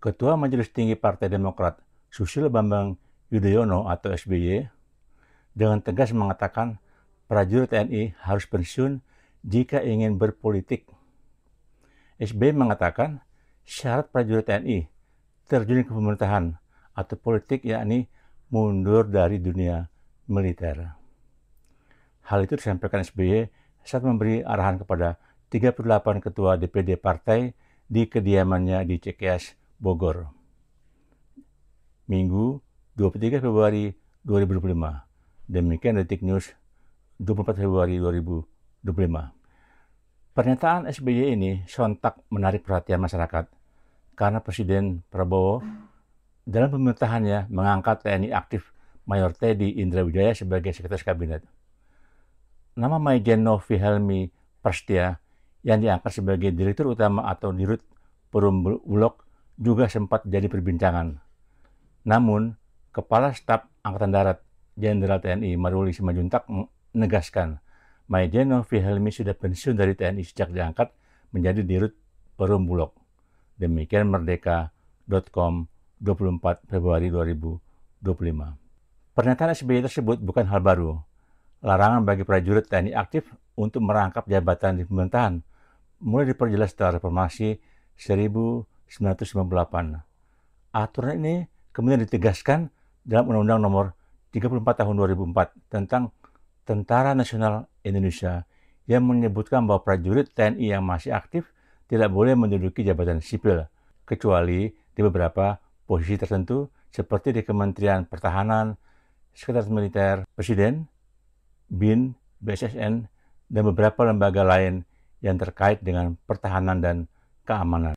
Ketua Majelis Tinggi Partai Demokrat Susilo Bambang Yudhoyono atau SBY dengan tegas mengatakan prajurit TNI harus pensiun jika ingin berpolitik. SBY mengatakan syarat prajurit TNI terjun ke pemerintahan atau politik yakni mundur dari dunia militer. Hal itu disampaikan SBY saat memberi arahan kepada 38 ketua DPD partai di kediamannya di Cikeas, Bogor. Minggu 23 Februari 2025. Demikian Detik News 24 Februari 2025. Pernyataan SBY ini sontak menarik perhatian masyarakat karena Presiden Prabowo dalam pemerintahannya mengangkat TNI aktif Mayor Teddy Indra Wijaya sebagai sekretaris kabinet. Nama Maijen Novi Helmi Prasetya yang diangkat sebagai Direktur Utama atau Dirut Perum Bulog juga sempat jadi perbincangan. Namun, Kepala Staf Angkatan Darat Jenderal TNI Maruli Simanjuntak menegaskan Maijen Novi Helmi sudah pensiun dari TNI sejak diangkat menjadi Dirut Perum Bulog. Demikian Merdeka.com 24 Februari 2025. Pernyataan SBY tersebut bukan hal baru. Larangan bagi prajurit TNI aktif untuk merangkap jabatan di pemerintahan mulai diperjelas setelah reformasi 1998. Aturan ini kemudian ditegaskan dalam Undang-Undang Nomor 34 Tahun 2004 tentang Tentara Nasional Indonesia yang menyebutkan bahwa prajurit TNI yang masih aktif tidak boleh menduduki jabatan sipil, kecuali di beberapa posisi tertentu seperti di Kementerian Pertahanan, Sekretaris Militer Presiden, BIN, BSSN, dan beberapa lembaga lain yang terkait dengan pertahanan dan keamanan.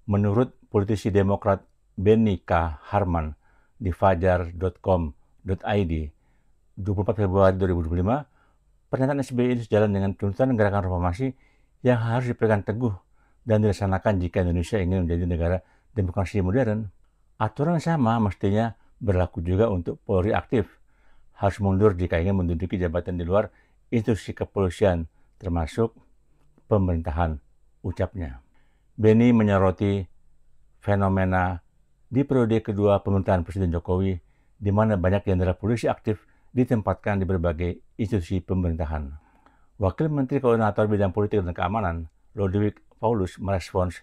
Menurut politisi Demokrat Beni K. Harman di fajar.com.id 24 Februari 2025, pernyataan SBY ini sejalan dengan tuntutan gerakan reformasi yang harus dipegang teguh dan dilaksanakan jika Indonesia ingin menjadi negara demokrasi modern. Aturan sama mestinya berlaku juga untuk Polri aktif, harus mundur jika ingin menduduki jabatan di luar institusi kepolisian, termasuk pemerintahan, ucapnya. Beni menyoroti fenomena di periode kedua pemerintahan Presiden Jokowi, di mana banyak jenderal polisi aktif ditempatkan di berbagai institusi pemerintahan. Wakil Menteri Koordinator Bidang Politik dan Keamanan, Lodewijk Paulus, merespons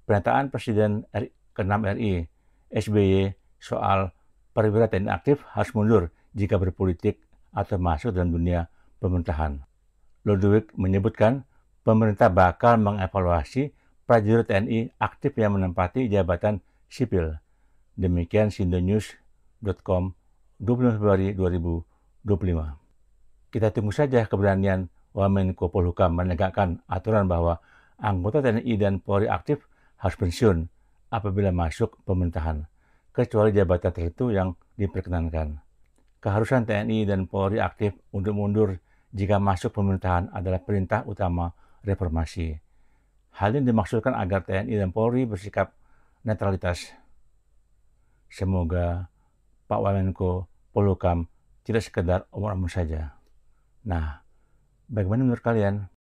pernyataan Presiden ke-6 RI, SBY, soal perwira TNI aktif harus mundur jika berpolitik atau masuk dalam dunia pemerintahan. Lodewijk menyebutkan pemerintah bakal mengevaluasi prajurit TNI aktif yang menempati jabatan sipil. Demikian sindonews.com 25 Februari 2025. Kita tunggu saja keberanian Wamenko Polhukam menegakkan aturan bahwa anggota TNI dan Polri aktif harus pensiun apabila masuk pemerintahan, kecuali jabatan tertentu yang diperkenankan. Keharusan TNI dan Polri aktif untuk mundur jika masuk pemerintahan adalah perintah utama reformasi. Hal ini dimaksudkan agar TNI dan Polri bersikap netralitas. Semoga Pak Wamenko Polhukam tidak sekedar omong-omong saja. Nah, bagaimana menurut kalian?